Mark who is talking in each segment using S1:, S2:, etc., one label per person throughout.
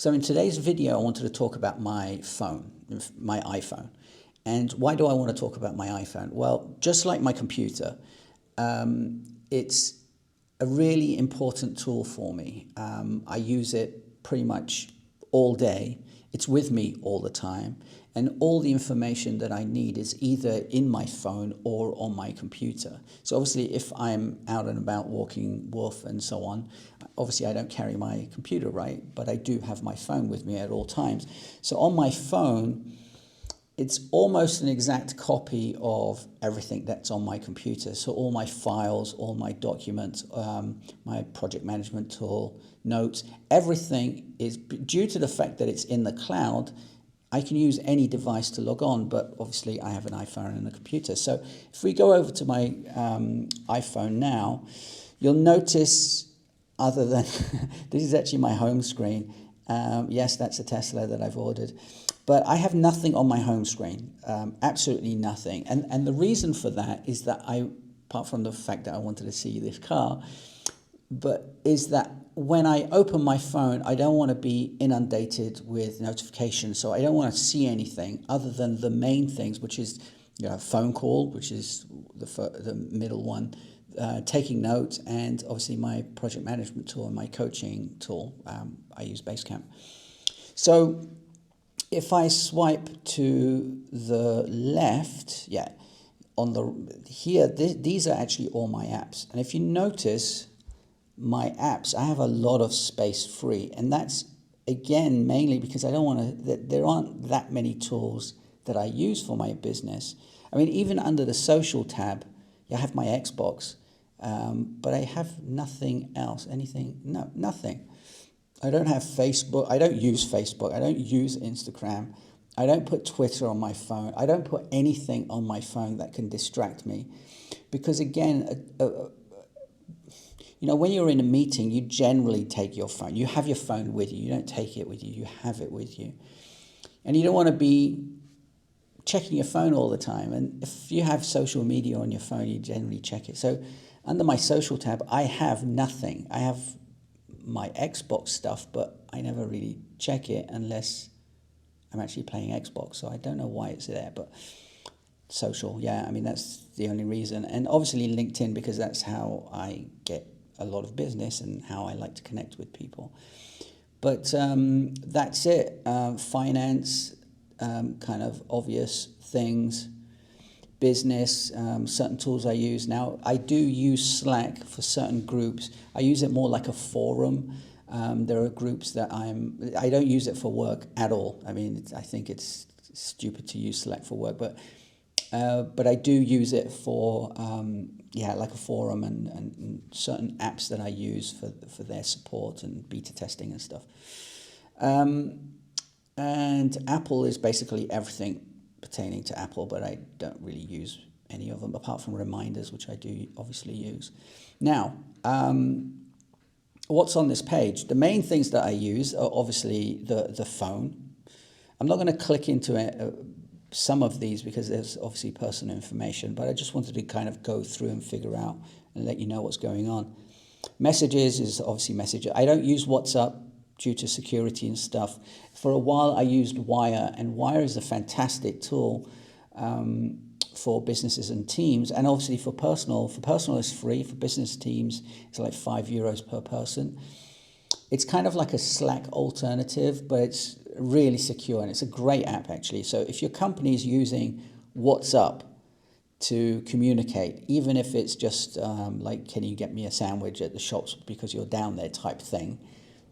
S1: So in today's video, I wanted to talk about my phone, my iPhone. And why do I want to talk about my iPhone? Well, just like my computer, it's a really important tool for me. I use it pretty much all day. It's with me all the time. And all the information that I need is either in my phone or on my computer. So obviously, if I'm out and about walking wolf and so on, obviously I don't carry my computer, right? But I do have my phone with me at all times. So on my phone, it's almost an exact copy of everything that's on my computer. So all my files, all my documents, my project management tool, notes, everything is, due to the fact that it's in the cloud, I can use any device to log on, but obviously I have an iPhone and a computer. So if we go over to my iPhone now, you'll notice, other than, this is actually my home screen. Yes, that's a Tesla that I've ordered. But I have nothing on my home screen, absolutely nothing. And the reason for that is that apart from the fact that I wanted to see this car, but is that when I open my phone, I don't want to be inundated with notifications. So I don't want to see anything other than the main things, which is, phone call, which is the middle one, taking notes, and obviously my project management tool and my coaching tool. I use Basecamp. So if I swipe to the left, these are actually all my apps. And if you notice, my apps, I have a lot of space free, and that's again mainly because I don't want to, there aren't that many tools that I use for my business. I mean, even under the social tab, I have my Xbox, but I have nothing else, nothing. I don't have Facebook, I don't use Facebook, I don't use Instagram, I don't put Twitter on my phone, I don't put anything on my phone that can distract me, because again, when you're in a meeting, you generally take your phone. You have your phone with you. You don't take it with you. You have it with you. And you don't want to be checking your phone all the time. And if you have social media on your phone, you generally check it. So under my social tab, I have nothing. I have my Xbox stuff, but I never really check it unless I'm actually playing Xbox. So I don't know why it's there, but social, that's the only reason. And obviously LinkedIn, because that's how I get a lot of business and how I like to connect with people. But that's it. Finance, kind of obvious things. Business, certain tools I use. Now, I do use Slack for certain groups. I use it more like a forum. There are groups that I don't use it for work at all. I mean, I think it's stupid to use Slack for work, but I do use it for, like a forum and certain apps that I use for their support and beta testing and stuff. And Apple is basically everything pertaining to Apple, but I don't really use any of them apart from reminders, which I do obviously use. Now, what's on this page? The main things that I use are obviously the phone. I'm not going to click into it. Some of these because there's obviously personal information, but I just wanted to kind of go through and figure out and let you know what's going on. Messages is obviously messages. I don't use WhatsApp due to security and stuff. For a while I used Wire, and Wire is a fantastic tool for businesses and teams, and obviously for personal. For personal it's free, for business teams it's like €5 per person. It's kind of like a Slack alternative, but it's really secure, and it's a great app actually. So if your company is using WhatsApp to communicate, even if it's just like, can you get me a sandwich at the shops because you're down there type thing,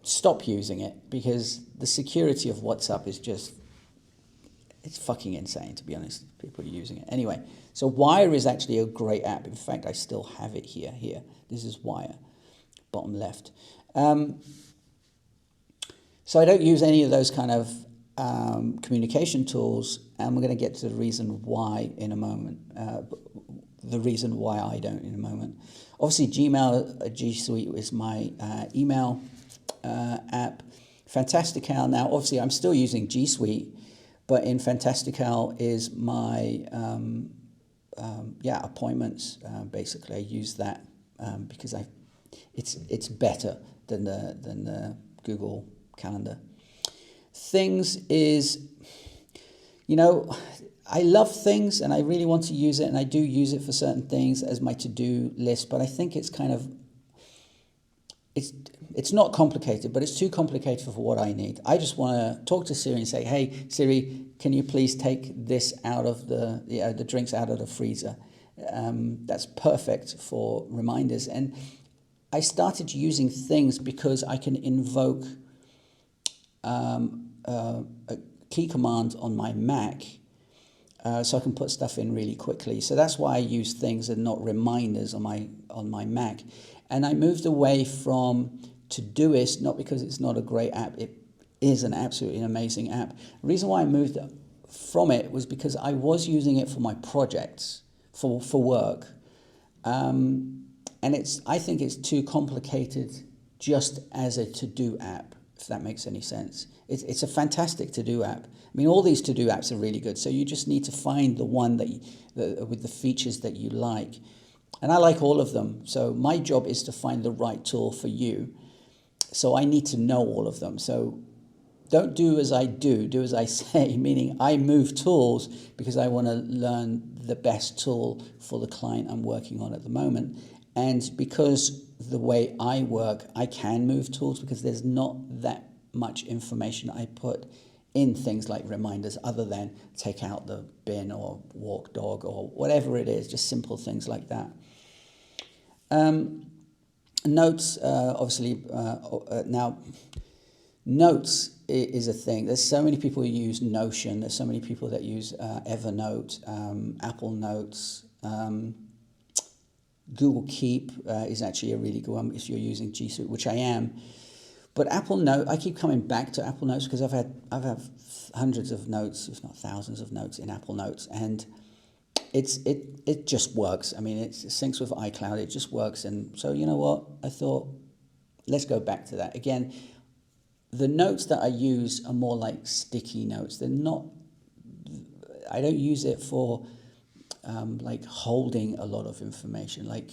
S1: stop using it, because the security of WhatsApp is just, it's fucking insane, to be honest. People are using it. Anyway, so Wire is actually a great app. In fact, I still have it here. This is Wire, bottom left. So I don't use any of those kind of communication tools, and we're going to get to the reason why in a moment. The reason why I don't in a moment. Obviously, G Suite is my email app. Fantastical. Now, obviously, I'm still using G Suite, but in Fantastical is my appointments. Basically, I use that because it's better than the Google Calendar. Things is, you know, I love Things and I really want to use it, and I do use it for certain things as my to-do list, but I think it's kind of, it's not complicated, but it's too complicated for what I need. I just want to talk to Siri and say, hey, Siri, can you please take this out of the drinks out of the freezer? That's perfect for reminders. And I started using Things because I can invoke a key command on my Mac, so I can put stuff in really quickly. So that's why I use Things and not reminders on my Mac. And I moved away from Todoist, not because it's not a great app. It is an absolutely amazing app. The reason why I moved from it was because I was using it for my projects, for work. And I think it's too complicated just as a to-do app, if that makes any sense. It's a fantastic to-do app. I mean, all these to-do apps are really good. So you just need to find the one with the features that you like. And I like all of them. So my job is to find the right tool for you. So I need to know all of them. So don't do as I do as I say, meaning I move tools because I want to learn the best tool for the client I'm working on at the moment. And because the way I work, I can move tools because there's not that much information I put in things like reminders other than take out the bin or walk dog or whatever it is, just simple things like that. Notes, obviously, now Notes is a thing. There's so many people who use Notion. There's so many people that use Evernote, Apple Notes. Google Keep is actually a really good one if you're using G Suite, which I am. But Apple Note, I keep coming back to Apple Notes because I've had hundreds of notes, if not thousands of notes in Apple Notes, and it just works. I mean, it syncs with iCloud. It just works. And so, you know what? I thought, let's go back to that. Again, the notes that I use are more like sticky notes. They're not, I don't use it for like holding a lot of information. Like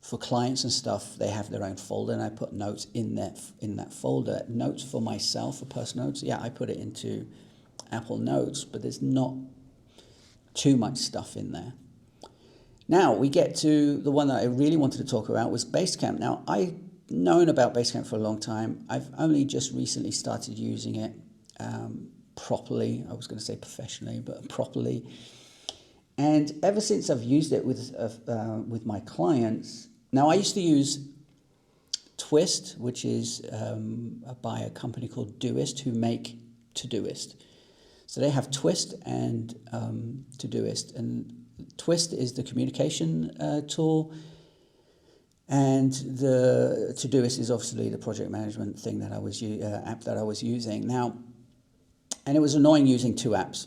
S1: for clients and stuff, they have their own folder, and I put notes in that folder. Notes for myself, for personal notes, yeah, I put it into Apple Notes, but there's not too much stuff in there. Now we get to the one that I really wanted to talk about was Basecamp. Now I've known about Basecamp for a long time. I've only just recently started using it properly. I was going to say professionally, but properly. And ever since I've used it with my clients, now I used to use Twist, which is by a company called Doist, who make Todoist. So they have Twist and Todoist, and Twist is the communication tool, and the Todoist is obviously the project management thing that I was app that I was using now. And it was annoying using two apps.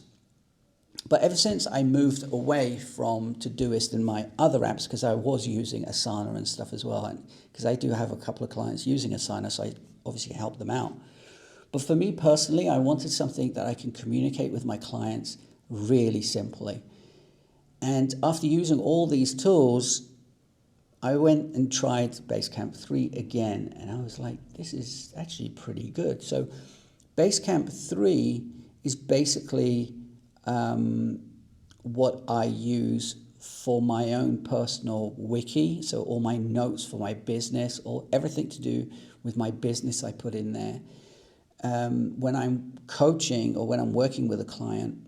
S1: But ever since I moved away from Todoist and my other apps, because I was using Asana and stuff as well, and because I do have a couple of clients using Asana, so I obviously help them out. But for me personally, I wanted something that I can communicate with my clients really simply. And after using all these tools, I went and tried Basecamp 3 again, and I was like, this is actually pretty good. So Basecamp 3 is basically what I use for my own personal wiki. So all my notes for my business, or everything to do with my business I put in there. When I'm coaching or when I'm working with a client,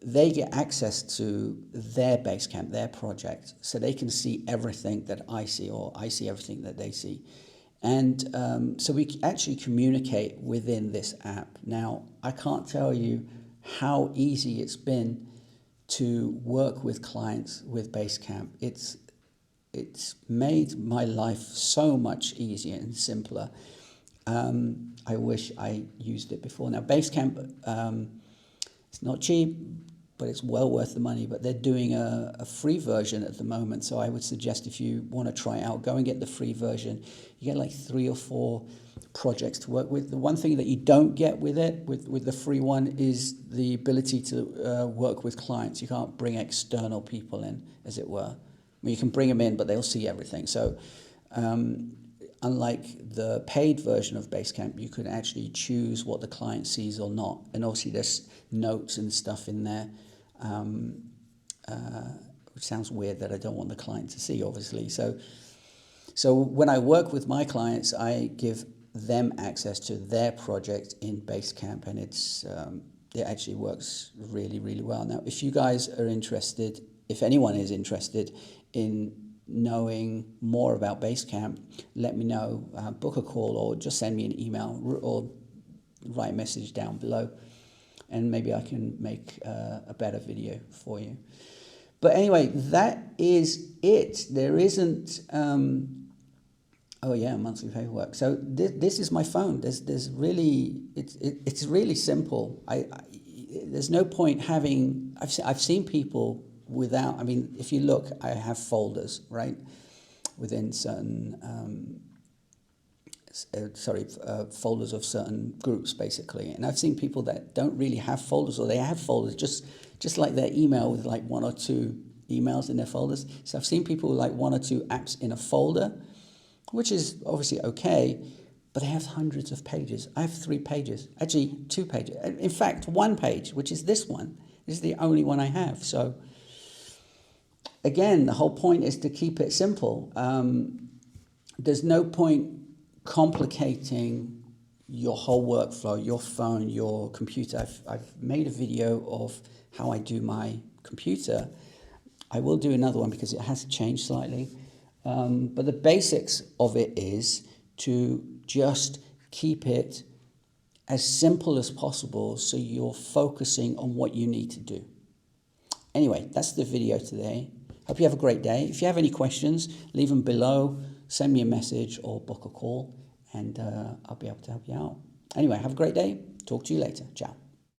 S1: they get access to their Basecamp, their project, so they can see everything that I see, or I see everything that they see. And so we actually communicate within this app. Now, I can't tell you how easy it's been to work with clients with Basecamp. It's made my life so much easier and simpler. I wish I used it before. Now, Basecamp, it's not cheap, but it's well worth the money. But they're doing a free version at the moment. So I would suggest, if you want to try it out, go and get the free version. You get like 3 or 4 projects to work with. The one thing that you don't get with it, with the free one, is the ability to work with clients. You can't bring external people in, as it were. I mean, you can bring them in, but they'll see everything. So unlike the paid version of Basecamp, you can actually choose what the client sees or not. And obviously there's notes and stuff in there, which sounds weird that I don't want the client to see, obviously. So when I work with my clients, I give them access to their project in Basecamp, and it actually works really, really well. Now, if you guys are interested, if anyone is interested in knowing more about Basecamp, let me know, book a call, or just send me an email, or write a message down below, and maybe I can make a better video for you. But anyway, that is it. There isn't oh yeah, monthly paperwork. So this is my phone. There's really, it's really simple. There's no point having, I've seen people without, I mean, if you look, I have folders, right, within certain, folders of certain groups, basically. And I've seen people that don't really have folders, or they have folders just like their email with like 1 or 2 emails in their folders. So I've seen people with like 1 or 2 apps in a folder, which is obviously okay, but they have hundreds of pages. I have 3 pages, actually 2 pages. In fact, 1 page, which is this one. This is the only one I have. So again, the whole point is to keep it simple. There's no point complicating your whole workflow, your phone, your computer. I've made a video of how I do my computer. I will do another one because it has changed slightly. But the basics of it is to just keep it as simple as possible so you're focusing on what you need to do. Anyway, that's the video today. Hope you have a great day. If you have any questions, leave them below, send me a message or book a call, and I'll be able to help you out. Anyway, have a great day. Talk to you later. Ciao.